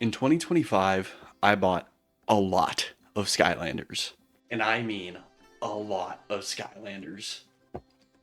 In 2025, I bought a lot of Skylanders. And I mean a lot of Skylanders.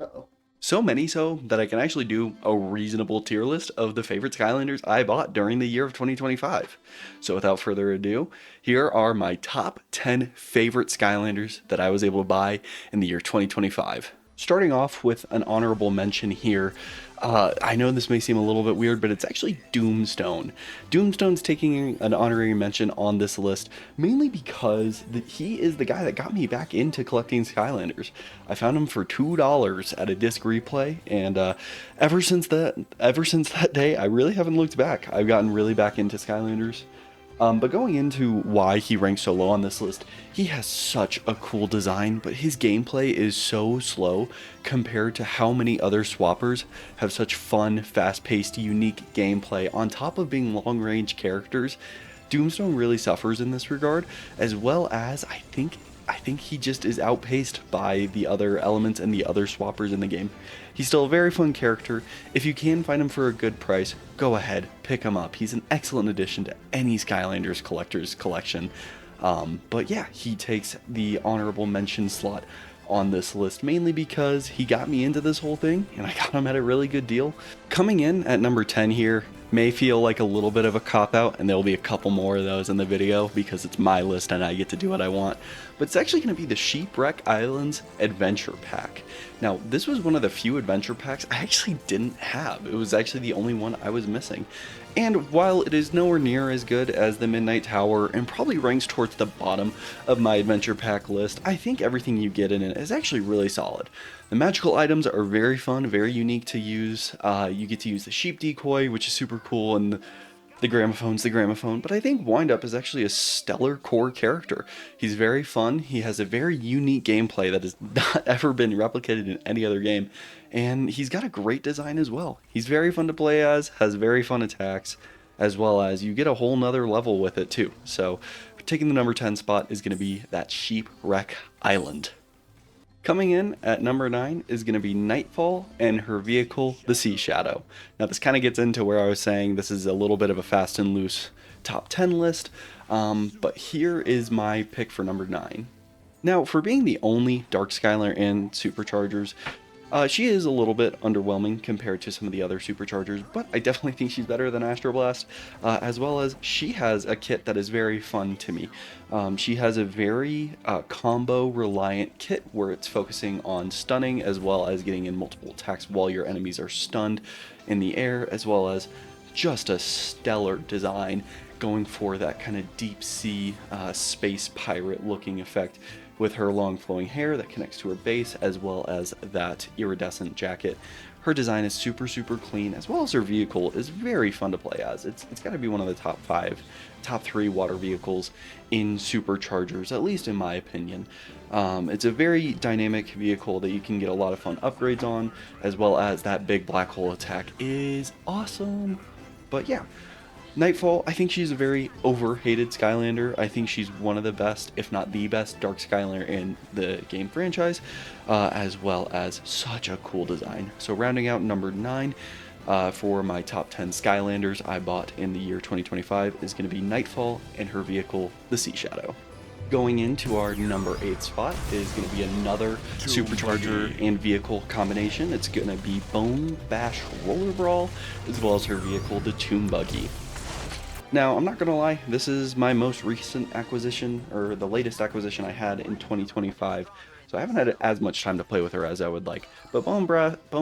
Uh-oh. So many so that I can actually do a reasonable tier list of the favorite Skylanders I bought during the year of 2025. So without further ado, here are my top 10 favorite Skylanders that I was able to buy in the year 2025. Starting off with an honorable mention here. I know this may seem a little bit weird, but it's actually Doomstone. Doomstone's taking an honorary mention on this list mainly because he is the guy that got me back into collecting Skylanders. I found him for $2 at a disc replay, and ever since that day, I really haven't looked back. I've gotten really back into Skylanders. But going into why he ranks so low on this list, he has such a cool design, but his gameplay is so slow compared to how many other swappers have such fun, fast-paced, unique gameplay on top of being long-range characters. Doomstone really suffers in this regard, as well as I think he just is outpaced by the other elements and the other swappers in the game. He's still a very fun character. If you can find him for a good price, go ahead, pick him up. He's an excellent addition to any Skylanders collector's collection. But yeah, he takes the honorable mention slot on this list mainly because he got me into this whole thing and I got him at a really good deal. Coming in at number 10 here may feel like a little bit of a cop-out, and there will be a couple more of those in the video because it's my list and I get to do what I want, but it's actually going to be the Shipwreck Islands Adventure Pack. Now, this was one of the few adventure packs I actually didn't have. It was actually the only one I was missing. And while it is nowhere near as good as the Midnight Tower and probably ranks towards the bottom of my adventure pack list, I think everything you get in it is actually really solid. The magical items are very fun, very unique to use. You get to use the sheep decoy, which is super cool, and the gramophone's the gramophone, but I think Windup is actually a stellar core character. He's very fun, he has a very unique gameplay that has not ever been replicated in any other game, and he's got a great design as well. He's very fun to play as, has very fun attacks, as well as you get a whole nother level with it too. So taking the number 10 spot is going to be that Shipwreck Island. Coming in at number 9 is going to be Nightfall and her vehicle, the Sea Shadow. Now this kind of gets into where I was saying this is a little bit of a fast and loose top 10 list, but here is my pick for number 9. Now, for being the only Dark Skylar in Superchargers, she is a little bit underwhelming compared to some of the other Superchargers, but I definitely think she's better than Astroblast, as well as she has a kit that is very fun to me. She has a very combo-reliant kit where it's focusing on stunning as well as getting in multiple attacks while your enemies are stunned in the air, as well as just a stellar design going for that kind of deep sea space pirate looking effect with her long flowing hair that connects to her base, as well as that iridescent jacket. Her design is super clean, as well as her vehicle is very fun to play as. It's got to be one of the top 3 water vehicles in Superchargers, at least in my opinion. It's a very dynamic vehicle that you can get a lot of fun upgrades on, as well as that big black hole attack is awesome. But yeah, Nightfall, I think she's a very overhated Skylander. I think she's one of the best, if not the best, Dark Skylander in the game franchise, as well as such a cool design. So rounding out number 9 for my top 10 Skylanders I bought in the year 2025 is going to be Nightfall and her vehicle, the Sea Shadow. Going into our number 8 spot is going to be another Supercharger and vehicle combination. It's going to be Bone Bash Roller Brawl, as well as her vehicle, the Tomb Buggy. Now, I'm not going to lie, this is my most recent acquisition, or the latest acquisition I had in 2025, so I haven't had as much time to play with her as I would like. But Bone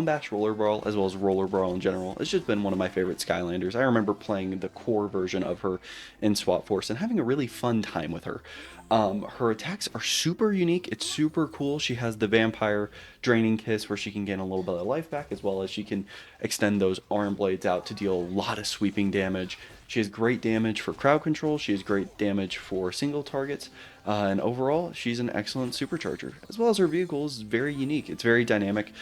Bash Roller Brawl, as well as Roller Brawl in general, has just been one of my favorite Skylanders. I remember playing the core version of her in Swap Force and having a really fun time with her. Her attacks are super unique, it's super cool. She has the Vampire Draining Kiss where she can gain a little bit of life back, as well as she can extend those arm blades out to deal a lot of sweeping damage. She has great damage for crowd control, she has great damage for single targets, and overall, she's an excellent Supercharger. As well as her vehicle is very unique, it's very dynamic.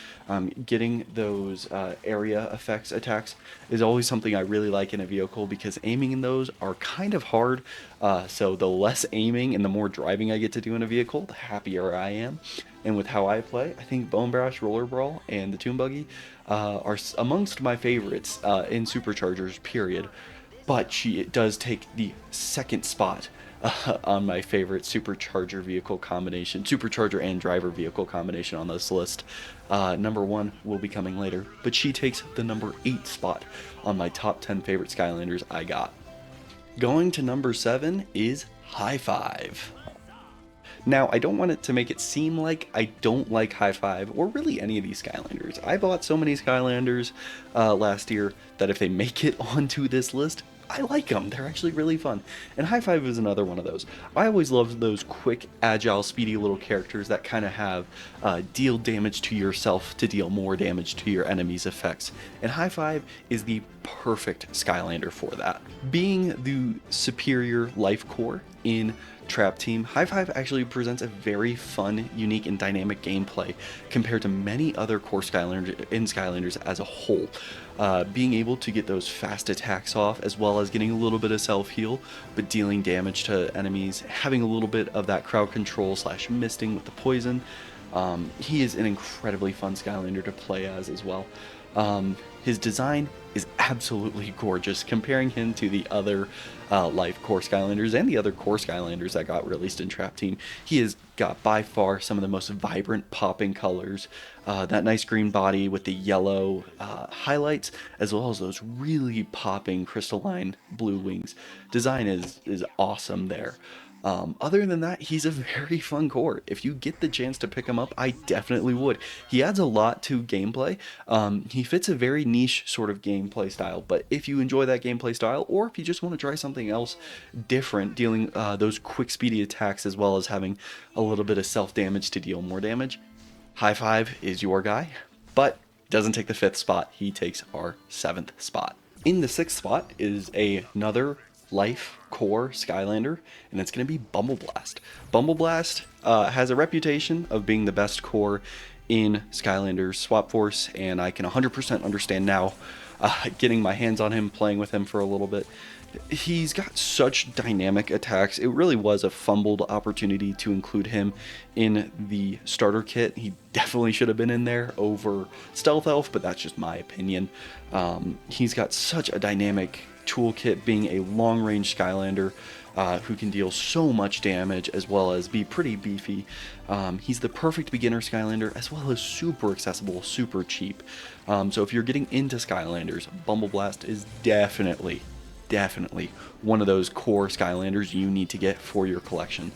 Getting those area effects attacks is always something I really like in a vehicle because aiming in those are kind of hard, so the less aiming and the more driving I get to do in a vehicle, the happier I am. And with how I play, I think Bone Bash Roller Brawl and the Tomb Buggy are amongst my favorites in Superchargers, period. but she does take the second spot on my favorite supercharger vehicle combination, supercharger and driver vehicle combination on this list. Number 1 will be coming later, but she takes the number 8 spot on my top 10 favorite Skylanders I got. Going to number 7 is High Five. Now, I don't want it to make it seem like I don't like High Five or really any of these Skylanders. I bought so many Skylanders last year that if they make it onto this list, I like them. They're actually really fun. And High Five is another one of those. I always loved those quick, agile, speedy little characters that kind of have deal damage to yourself to deal more damage to your enemy's effects. And High Five is the perfect Skylander for that. Being the superior life core in Trap Team, High Five actually presents a very fun, unique, and dynamic gameplay compared to many other core Skylanders as a whole. Being able to get those fast attacks off, as well as getting a little bit of self-heal, but dealing damage to enemies, having a little bit of that crowd control / misting with the poison. He is an incredibly fun Skylander to play as well. His design is absolutely gorgeous. Comparing him to the other life core Skylanders and the other core Skylanders that got released in Trap Team, he has got by far some of the most vibrant popping colors. That nice green body with the yellow highlights, as well as those really popping crystalline blue wings. Design is awesome there. Other than that, he's a very fun core. If you get the chance to pick him up, I definitely would. He adds a lot to gameplay. He fits a very niche sort of gameplay style, but if you enjoy that gameplay style, or if you just want to try something else different, dealing those quick, speedy attacks, as well as having a little bit of self-damage to deal more damage, High Five is your guy, but doesn't take the 5th spot. He takes our 7th spot. In the 6th spot is another life core Skylander, and it's going to be Bumble Blast. Bumble Blast has a reputation of being the best core in Skylanders Swap Force, and I can 100% understand now, getting my hands on him, playing with him for a little bit. He's got such dynamic attacks. It really was a fumbled opportunity to include him in the starter kit. He definitely should have been in there over Stealth Elf, but that's just my opinion. He's got such a dynamic toolkit, being a long-range Skylander who can deal so much damage as well as be pretty beefy. He's the perfect beginner Skylander, as well as super accessible, super cheap. So if you're getting into Skylanders, Bumble Blast is definitely one of those core Skylanders you need to get for your collection.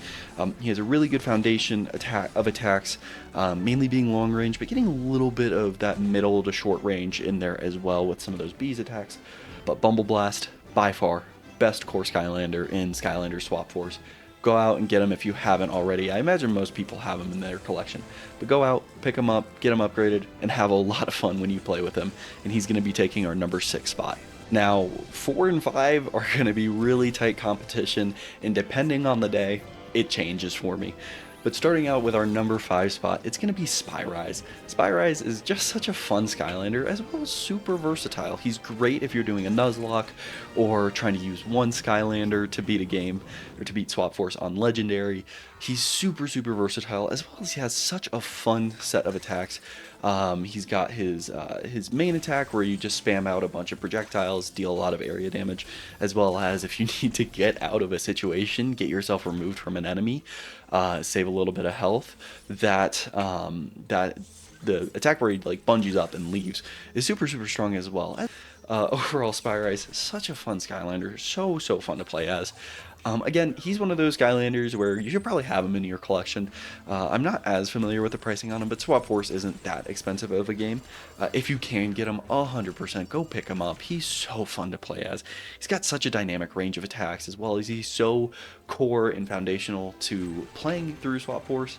He has a really good foundation of attacks, mainly being long range, but getting a little bit of that middle to short range in there as well with some of those bees attacks. But Bumble Blast, by far, best core Skylander in Skylanders Swap Force. Go out and get him if you haven't already. I imagine most people have him in their collection. But go out, pick him up, get him upgraded, and have a lot of fun when you play with him. And he's going to be taking our number 6 spot. Now, 4 and 5 are going to be really tight competition, and depending on the day, it changes for me. But starting out with our number 5 spot, it's going to be Spyrise. Spyrise is just such a fun Skylander, as well as super versatile. He's great if you're doing a Nuzlocke, or trying to use one Skylander to beat a game, or to beat Swap Force on Legendary. He's super versatile, as well as he has such a fun set of attacks. He's got his main attack, where you just spam out a bunch of projectiles, deal a lot of area damage, as well as if you need to get out of a situation, get yourself removed from an enemy, save a little bit of health. That the attack where he like bungees up and leaves is super strong as well. Overall, Spyrise is such a fun Skylander, so fun to play as. Again, he's one of those Skylanders where you should probably have him in your collection. I'm not as familiar with the pricing on him, but Swap Force isn't that expensive of a game. If you can get him, 100% go pick him up. He's so fun to play as. He's got such a dynamic range of attacks, as well as he's so core and foundational to playing through Swap Force.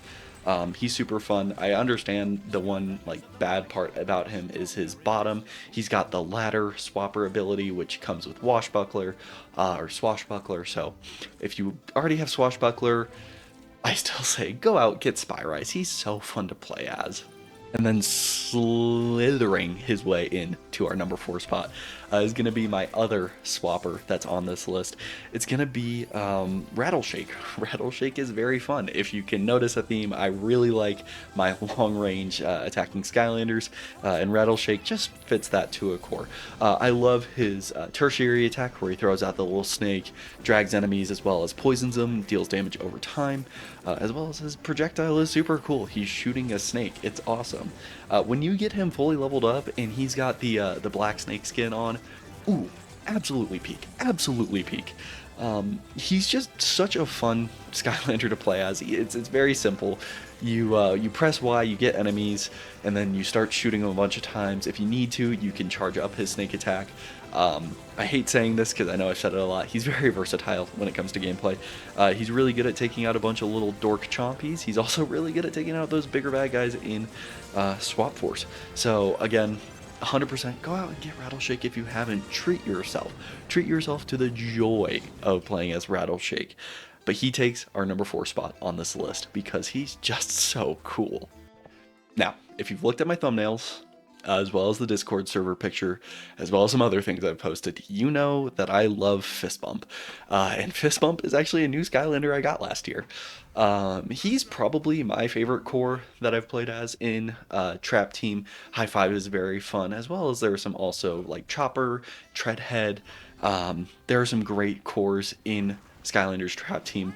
He's super fun. I understand the one like bad part about him is his bottom. He's got the ladder swapper ability, which comes with Washbuckler or Swashbuckler. So if you already have Swashbuckler, I still say go out, get Spyrise. He's so fun to play as. And then slithering his way in to our number 4 spot is going to be my other swapper that's on this list. It's going to be Rattleshake. Rattleshake is very fun. If you can notice a theme, I really like my long range attacking Skylanders, and Rattleshake just fits that to a core. I love his tertiary attack where he throws out the little snake, drags enemies as well as poisons them, deals damage over time, as well as his projectile is super cool. He's shooting a snake. It's awesome. When you get him fully leveled up and he's got the black snake skin on, ooh, absolutely peak, absolutely peak. He's just such a fun Skylander to play as. It's very simple. You press Y, you get enemies, and then you start shooting them a bunch of times. If you need to, you can charge up his snake attack. I hate saying this because I know I've said it a lot. He's very versatile when it comes to gameplay. He's really good at taking out a bunch of little dork chompies. He's also really good at taking out those bigger bad guys in Swap Force. So again, 100% go out and get Rattleshake if you haven't. Treat yourself. Treat yourself to the joy of playing as Rattleshake. But he takes our number 4 spot on this list because he's just so cool. Now, if you've looked at my thumbnails, as well as the Discord server picture, as well as some other things I've posted, you know that I love Fist Bump. And Fist Bump is actually a new Skylander I got last year. He's probably my favorite core that I've played as in Trap Team. High Five is very fun, as well as there are some also like Chopper, Treadhead. There are some great cores in Skylanders Trap Team.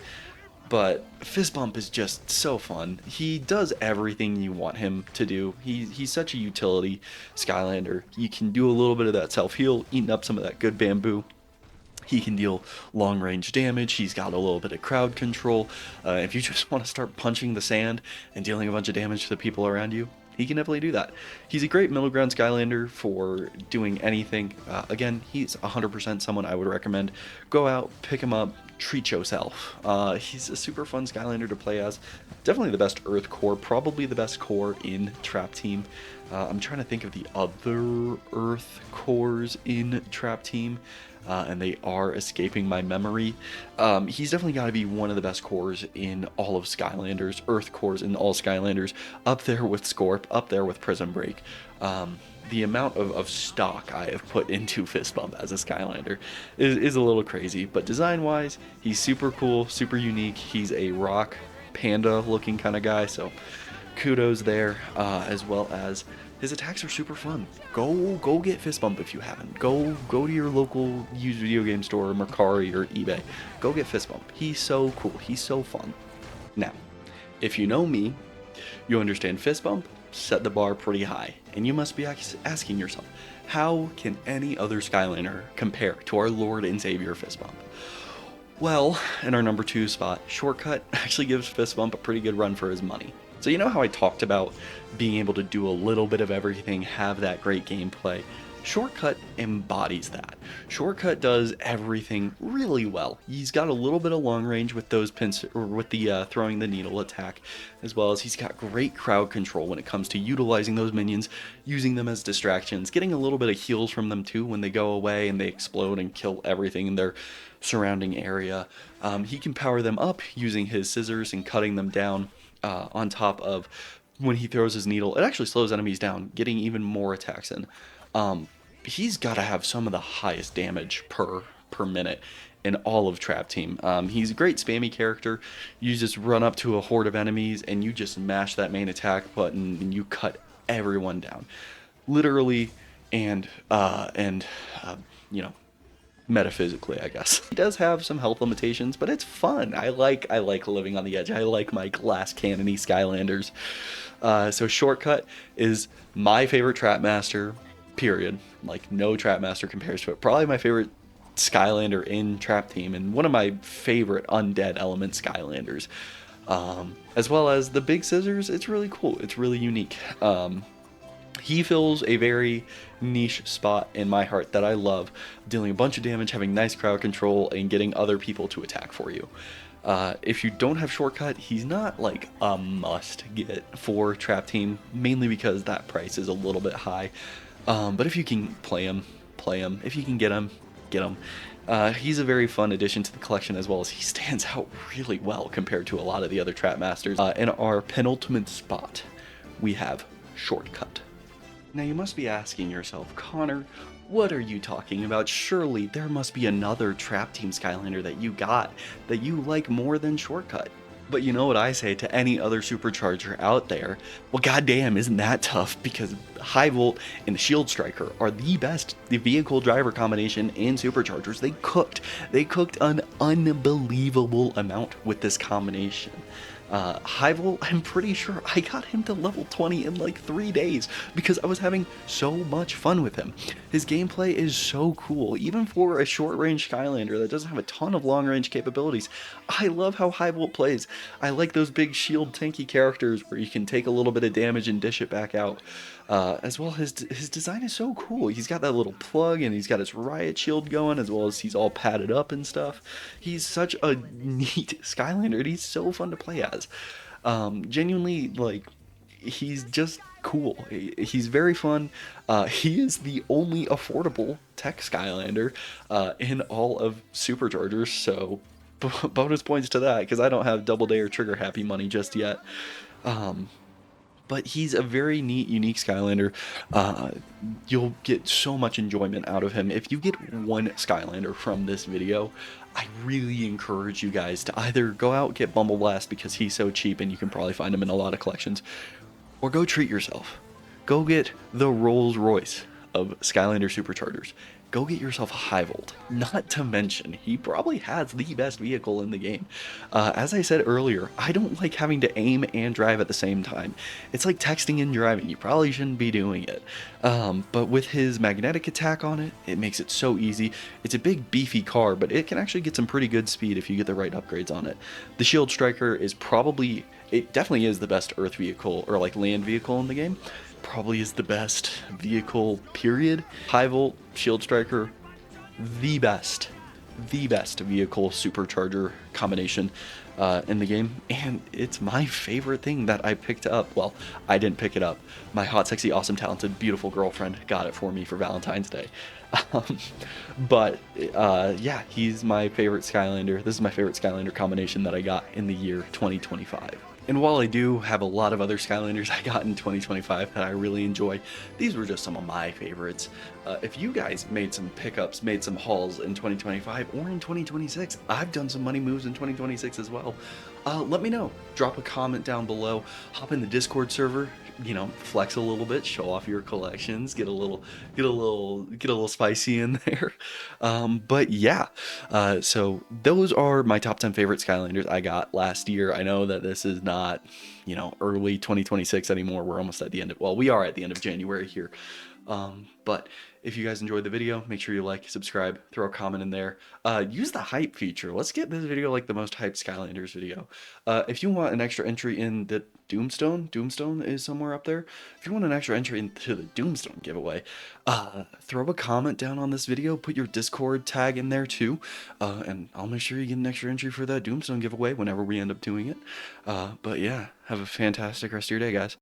But Fist Bump is just so fun. He does everything you want him to do. He's such a utility Skylander. You can do a little bit of that self-heal, eating up some of that good bamboo. He can deal long-range damage. He's got a little bit of crowd control. If you just want to start punching the sand and dealing a bunch of damage to the people around you, he can definitely do that. He's a great middle ground Skylander for doing anything. Again, he's 100% someone I would recommend. Go out, pick him up, treat yourself. He's a super fun Skylander to play as. Definitely the best Earth core, probably the best core in Trap Team. I'm trying to think of the other Earth cores in Trap Team. And they are escaping my memory. He's definitely got to be one of the best cores in all of Skylanders, Earth cores in all Skylanders, up there with Scorp, up there with Prison Break. The amount of stock I have put into Fist Bump as a Skylander is a little crazy, but design-wise, he's super cool, super unique. He's a rock panda-looking kind of guy, so kudos there, as well as his attacks are super fun. Go get Fist Bump if you haven't. Go to your local used video game store, Mercari or eBay. Go get Fist Bump. He's so cool. He's so fun. Now, if you know me, you understand Fist Bump set the bar pretty high, and you must be asking yourself, how can any other Skylander compare to our Lord and Savior Fist Bump? Well, in our number 2 spot, Shortcut actually gives Fist Bump a pretty good run for his money. So you know how I talked about being able to do a little bit of everything, have that great gameplay? Shortcut embodies that. Shortcut does everything really well. He's got a little bit of long range with those pins, or with the throwing the needle attack, as well as he's got great crowd control when it comes to utilizing those minions, using them as distractions, getting a little bit of heals from them too when they go away and they explode and kill everything in their surrounding area. He can power them up using his scissors and cutting them down. On top of when he throws his needle, it actually slows enemies down, getting even more attacks in. He's got to have some of the highest damage per minute in all of Trap Team. He's a great spammy character. You just run up to a horde of enemies and you just mash that main attack button and you cut everyone down, literally and you know, metaphysically, I guess. He does have some health limitations, but it's fun. I like living on the edge. I like my glass cannony Skylanders. So Shortcut is my favorite Trap Master, period. Like, no Trap Master compares to it. Probably my favorite Skylander in Trap Team, and one of my favorite undead element Skylanders. As well as the big scissors, it's really cool. It's really unique. He fills a very niche spot in my heart that I love, dealing a bunch of damage, having nice crowd control, and getting other people to attack for you. If you don't have Shortcut, he's not like a must get for Trap Team, mainly because that price is a little bit high. But if you can play him. If you can get him, get him. He's a very fun addition to the collection, as well as he stands out really well compared to a lot of the other Trap Masters. In our penultimate spot, we have shortcut. Now you must be asking yourself, Connor, what are you talking about? Surely there must be another Trap Team Skylander that you got that you like more than Shortcut. But you know what I say to any other supercharger out there? Well, goddamn, isn't that tough? Because High Volt and the Shield Striker are the best vehicle driver combination in superchargers. They cooked. They cooked an unbelievable amount with this combination. High Volt, I'm pretty sure I got him to level 20 in like 3 days because I was having so much fun with him. His gameplay is so cool, even for a short-range Skylander that doesn't have a ton of long-range capabilities. I love how High Volt plays. I like those big shield tanky characters where you can take a little bit of damage and dish it back out. As well, his design is so cool. He's got that little plug and he's got his riot shield going, as well as he's all padded up and stuff. He's such a neat Skylander and he's so fun to play as. Genuinely, like, he's just cool. He's very fun. He is the only affordable tech Skylander in all of Superchargers, so bonus points to that, because I don't have Double Day or Trigger Happy money just yet. But he's a very neat, unique Skylander. You'll get so much enjoyment out of him. If you get one Skylander from this video, I really encourage you guys to either go out get Bumble Blast because he's so cheap and you can probably find him in a lot of collections, or go treat yourself. Go get the Rolls Royce of Skylander Superchargers. Go get yourself a High Volt. Not to mention, he probably has the best vehicle in the game. As I said earlier, I don't like having to aim and drive at the same time. It's like texting and driving. You probably shouldn't be doing it. But with his magnetic attack on it, it makes it so easy. It's a big beefy car, but it can actually get some pretty good speed if you get the right upgrades on it. The Shield Striker is probably, it definitely is the best earth vehicle or like land vehicle in the game. Probably is the best vehicle, period. High Volt, Shield Striker, the best vehicle supercharger combination in the game, and it's my favorite thing that I picked up. Well, I didn't pick it up. My hot, sexy, awesome, talented, beautiful girlfriend got it for me for Valentine's Day. But yeah, he's my favorite Skylander. This is my favorite Skylander combination that I got in the year 2025. And while I do have a lot of other Skylanders I got in 2025 that I really enjoy, these were just some of my favorites. If you guys made some pickups, made some hauls in 2025 or in 2026, I've done some money moves in 2026 as well. Let me know. Drop a comment down below. Hop in the Discord server. You know, flex a little bit, show off your collections, get a little spicy in there. But yeah, so those are my top 10 favorite Skylanders I got last year. I know that this is not, you know, early 2026 anymore. We're almost at the end of, well, we are at the end of January here. But if you guys enjoyed the video, make sure you like, subscribe, throw a comment in there. Use the hype feature. Let's get this video like the most hyped Skylanders video. If you want an extra entry in the Doomstone is somewhere up there. If you want an extra entry into the Doomstone giveaway, throw a comment down on this video, put your Discord tag in there too, and I'll make sure you get an extra entry for that Doomstone giveaway whenever we end up doing it. But yeah, have a fantastic rest of your day, guys.